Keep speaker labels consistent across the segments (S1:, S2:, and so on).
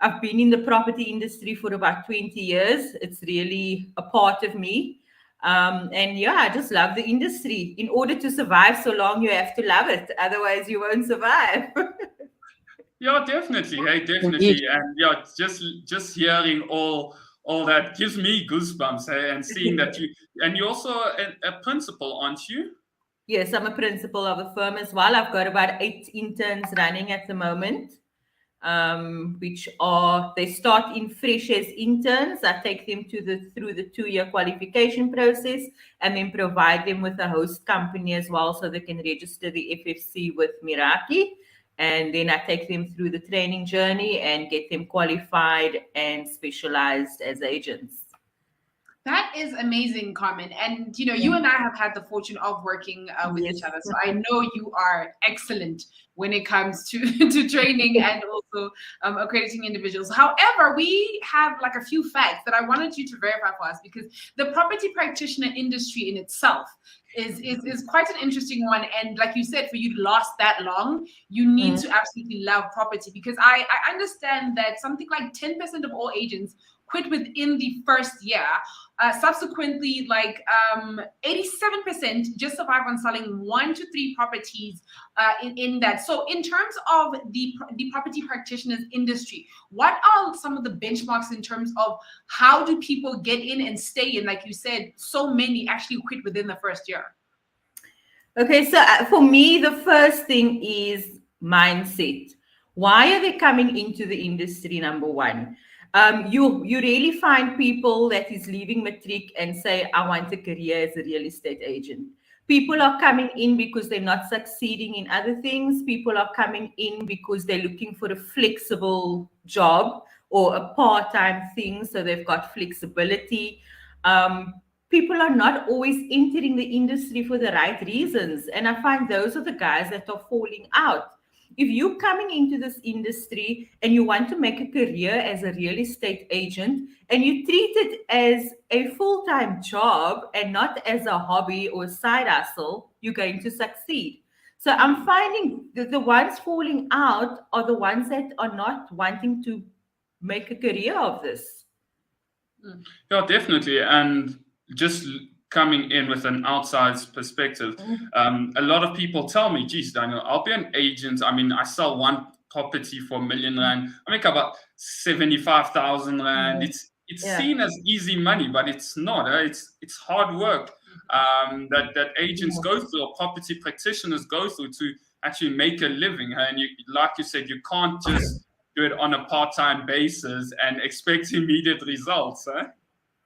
S1: I've been in the property industry for about 20 years. It's really a part of me. And yeah, I just love the industry. In order to survive so long, you have to love it. Otherwise, you won't survive.
S2: Yeah, definitely. Hey,
S1: Indeed.
S2: definitely. And yeah, just hearing all that gives me goosebumps. Hey, and seeing that you're also a principal, aren't you?
S1: Yes, I'm a principal of a firm as well. I've got about 8 interns running at the moment, which are they start in fresh as interns. I take them to the through the 2 year qualification process and then provide them with a host company as well so they can register the FFC with Miraki. And then I take them through the training journey and get them qualified and specialized as agents.
S3: That is amazing, Carmen. And you and I have had the fortune of working with each
S1: Yes.
S3: other, so I know you are excellent when it comes to to training and also accrediting individuals. However, we have like a few facts that I wanted you to verify for us because the property practitioner industry in itself is quite an interesting one. And like you said, for you to last that long, you need to absolutely love property because I understand that something like 10% of all agents quit within the first year. Subsequently, like 87% just survive on selling 1 to 3 properties in that. So, in terms of the property practitioners industry, what are some of the benchmarks in terms of how do people get in and stay in? Like you said, so many actually quit within the first year.
S1: Okay, so for me, the first thing is mindset. Why are they coming into the industry? Number one, you really find people that is leaving matric and say, I want a career as a real estate agent. People are coming in because they're not succeeding in other things. People are coming in because they're looking for a flexible job or a part-time thing, so they've got flexibility. Um, People are not always entering the industry for the right reasons, and I find those are the guys that are falling out. If you're coming into this industry and you want to make a career as a real estate agent and you treat it as a full-time job and not as a hobby or side hustle, you're going to succeed. So I'm finding the ones falling out are the ones that are not wanting to make a career of this.
S2: Yeah, definitely. And just coming in with an outside perspective, a lot of people tell me, geez, Daniel, I'll be an agent. I mean, I sell one property for R1 million. I make about 75,000 rand. It's
S1: Yeah.
S2: seen as easy money, but it's not. It's hard work that agents go through or property practitioners go through to actually make a living. And like you said, you can't just do it on a part-time basis and expect immediate results.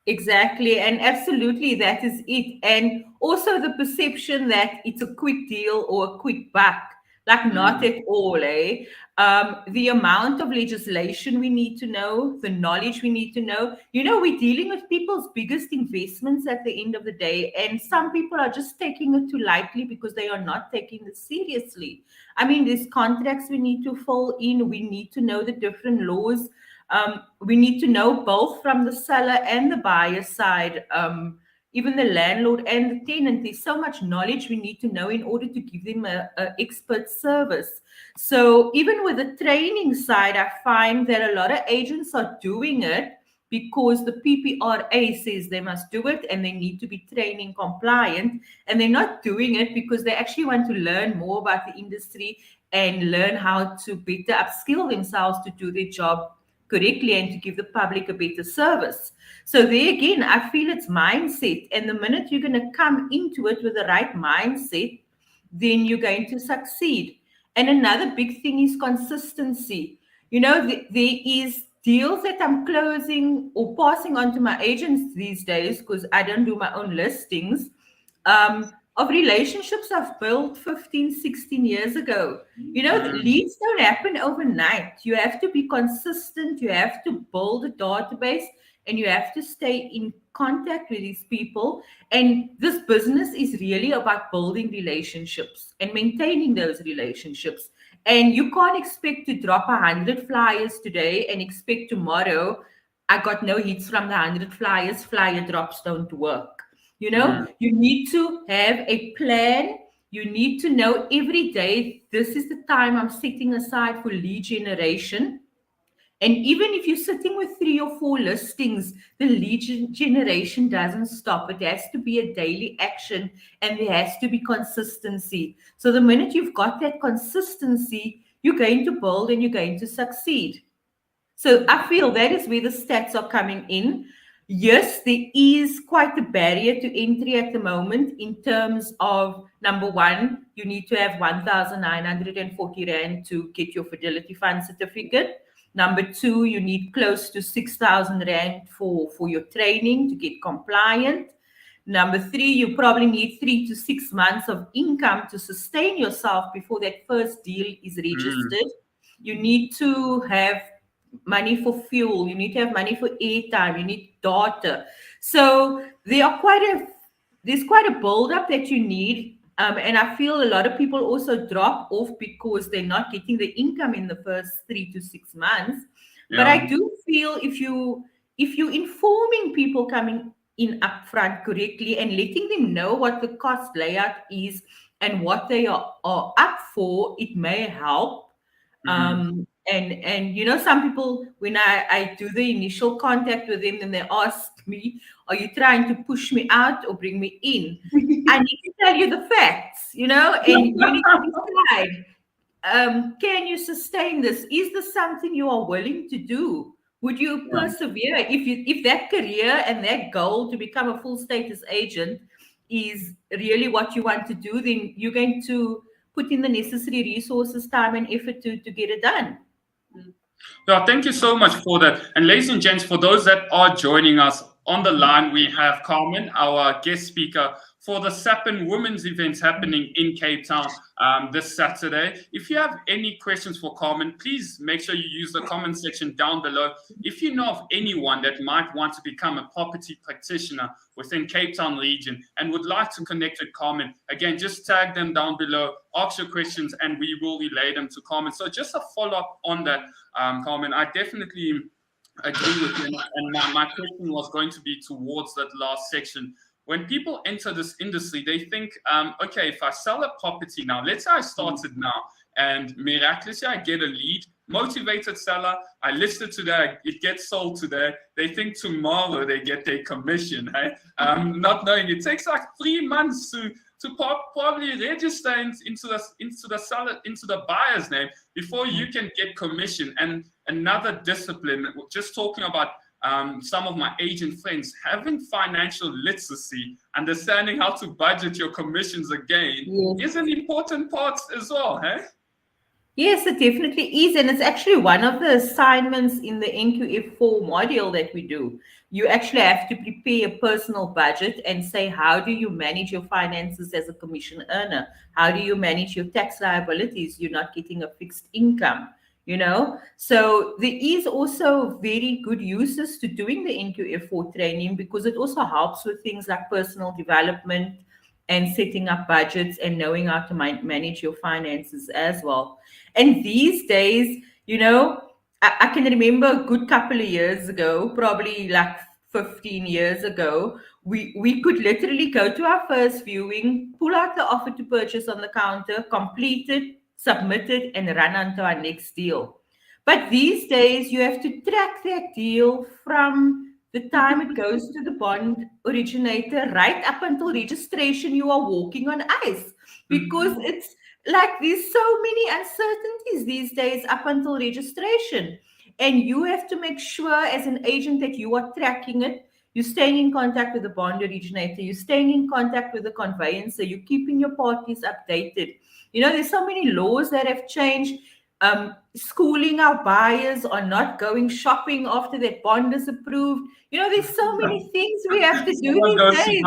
S1: Exactly, and absolutely that is it. And also the perception that it's a quick deal or a quick buck, like not at all, eh? The amount of legislation we need to know, the knowledge we need to know. We're dealing with people's biggest investments at the end of the day, and some people are just taking it too lightly because they are not taking it seriously. I mean, there's contracts we need to fill in. We need to know the different laws. We need to know both from the seller and the buyer side, even the landlord and the tenant. There's so much knowledge we need to know in order to give them a expert service. So even with the training side, I find that a lot of agents are doing it because the PPRA says they must do it and they need to be training compliant. And they're not doing it because they actually want to learn more about the industry and learn how to better upskill themselves to do their job correctly and to give the public a better service. So there again, I feel it's mindset. And the minute you're going to come into it with the right mindset, then you're going to succeed. And another big thing is consistency. There is deals that I'm closing or passing on to my agents these days because I don't do my own listings. Of relationships I've built 15, 16 years ago. Leads don't happen overnight. You have to be consistent. You have to build a database and you have to stay in contact with these people. And this business is really about building relationships and maintaining those relationships. And you can't expect to drop 100 flyers today and expect tomorrow, I got no hits from the 100 flyers, flyer drops don't work. You need to have a plan. You need to know every day, this is the time I'm setting aside for lead generation. And even if you're sitting with 3 or 4 listings, the lead generation doesn't stop. It has to be a daily action, and there has to be consistency. So the minute you've got that consistency, you're going to build and you're going to succeed. So I feel that is where the stats are coming in. Yes, there is quite a barrier to entry at the moment in terms of, number one, you need to have 1,940 Rand to get your Fidelity Fund certificate. Number two, you need close to 6,000 Rand for your training to get compliant. Number three, you probably need 3 to 6 months of income to sustain yourself before that first deal is registered. You need to have money for fuel, you need to have money for airtime, you need data. So there's quite a build-up that you need. And I feel a lot of people also drop off because they're not getting the income in the first 3 to 6 months.
S2: Yeah.
S1: But I do feel if you informing people coming in upfront correctly and letting them know what the cost layout is and what they are up for, it may help. And some people, when I do the initial contact with them, and they ask me, are you trying to push me out or bring me in? I need to tell you the facts, and you need to decide, can you sustain this? Is this something you are willing to do? Would you persevere? If that career and that goal to become a full status agent is really what you want to do, then you're going to put in the necessary resources, time, and effort to get it done.
S2: Yeah, thank you so much for that. And ladies and gents, for those that are joining us on the line, we have Carmen, our guest speaker for the Sapin Women's events happening in Cape Town this Saturday. If you have any questions for Carmen, please make sure you use the comment section down below. If you know of anyone that might want to become a property practitioner within Cape Town region and would like to connect with Carmen, again, just tag them down below, ask your questions, and we will relay them to Carmen. So just a follow-up on that, Carmen, I definitely agree with you. And my question was going to be towards that last section. When people enter this industry, they think, okay, if I sell a property now, let's say I started now, and miraculously I get a lead, motivated seller, I list it today, it gets sold today. They think tomorrow they get their commission, right? Not knowing it takes like 3 months to probably register into the buyer's name before you can get commission. And another discipline, just talking about some of my agent friends, having financial literacy, understanding how to budget your commissions again, is an important part as well, hey?
S1: Yes, it definitely is. And it's actually one of the assignments in the NQF4 module that we do. You actually have to prepare a personal budget and say, how do you manage your finances as a commission earner? How do you manage your tax liabilities? You're not getting a fixed income. So there is also very good uses to doing the NQF4 training, because it also helps with things like personal development and setting up budgets and knowing how to manage your finances as well. And these days, I can remember a good couple of years ago, probably like 15 years ago, we could literally go to our first viewing, pull out the offer to purchase on the counter, complete it, submit it, and run on to our next deal. But these days, you have to track that deal from the time it goes to the bond originator right up until registration. You are walking on ice, because it's like there's so many uncertainties these days up until registration. And you have to make sure as an agent that you are tracking it. You're staying in contact with the bond originator. You're staying in contact with the conveyancer. You're keeping your parties updated. There's so many laws that have changed. Schooling our buyers on not going shopping after that bond is approved. There's so many things we have to do these days.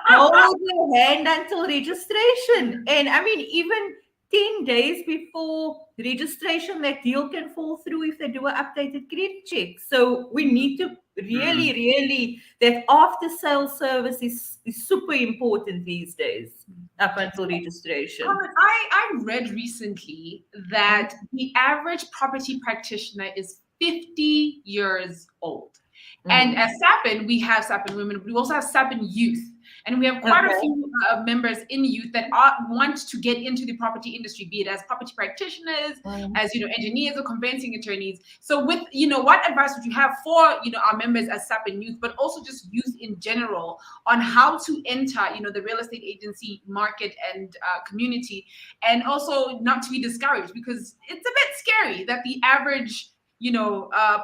S1: Hold your hand until registration. And I mean, even 10 days before registration, that deal can fall through if they do an updated credit check. So we need to really, that after sales service is super important these days up until registration.
S3: I read recently that the average property practitioner is 50 years old. And as Sapin, we have Sapin Women, we also have Sapin Youth. and we have quite a few members in youth that want to get into the property industry, be it as property practitioners, as engineers or conveyancing attorneys. So with what advice would you have for our members as Sapin Youth, but also just youth in general, on how to enter the real estate agency market and community, and also not to be discouraged, because it's a bit scary that the average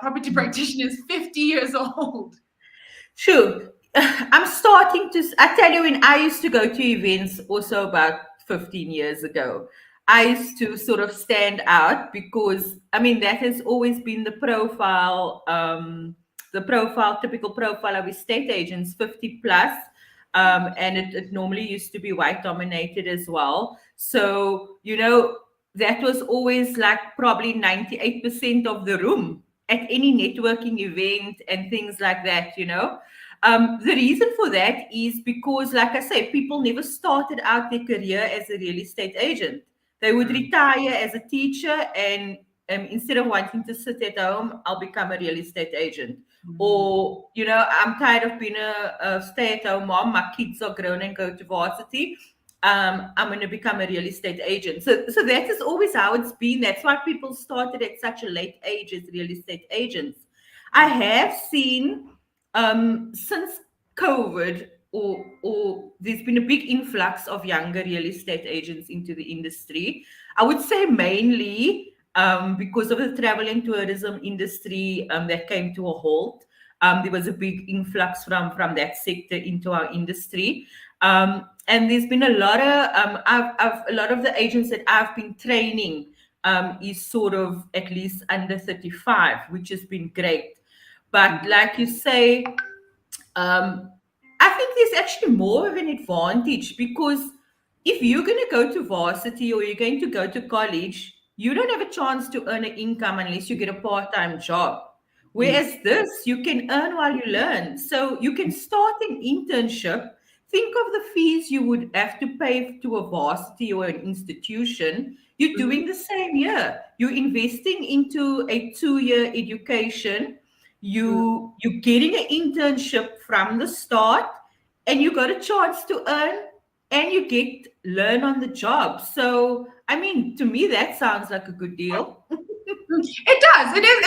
S3: property practitioner is 50 years old.
S1: True. I tell you, when I used to go to events also about 15 years ago, I used to sort of stand out because, I mean, that has always been the typical profile of estate agents, 50 plus. And it normally used to be white dominated as well. So, that was always like probably 98% of the room at any networking event and things like that. The reason for that is because, like I say, people never started out their career as a real estate agent. They would retire as a teacher, and instead of wanting to sit at home, I'll become a real estate agent. Or, I'm tired of being a stay-at-home mom. My kids are grown and go to varsity. I'm going to become a real estate agent. So that is always how it's been. That's why people started at such a late age as real estate agents. I have seen since COVID, or there's been a big influx of younger real estate agents into the industry. I would say mainly because of the travel and tourism industry that came to a halt. There was a big influx from that sector into our industry. And there's been a lot of the agents that I've been training is sort of at least under 35, which has been great. But like you say, I think there's actually more of an advantage, because if you're going to go to varsity or you're going to go to college, you don't have a chance to earn an income unless you get a part-time job. Whereas this, you can earn while you learn. So you can start an internship. Think of the fees you would have to pay to a varsity or an institution. You're doing the same year. You're investing into a 2-year education. You're getting an internship from the start, and you got a chance to earn, and you learn on the job. So, I mean, to me, that sounds like a good deal.
S3: It does. It is.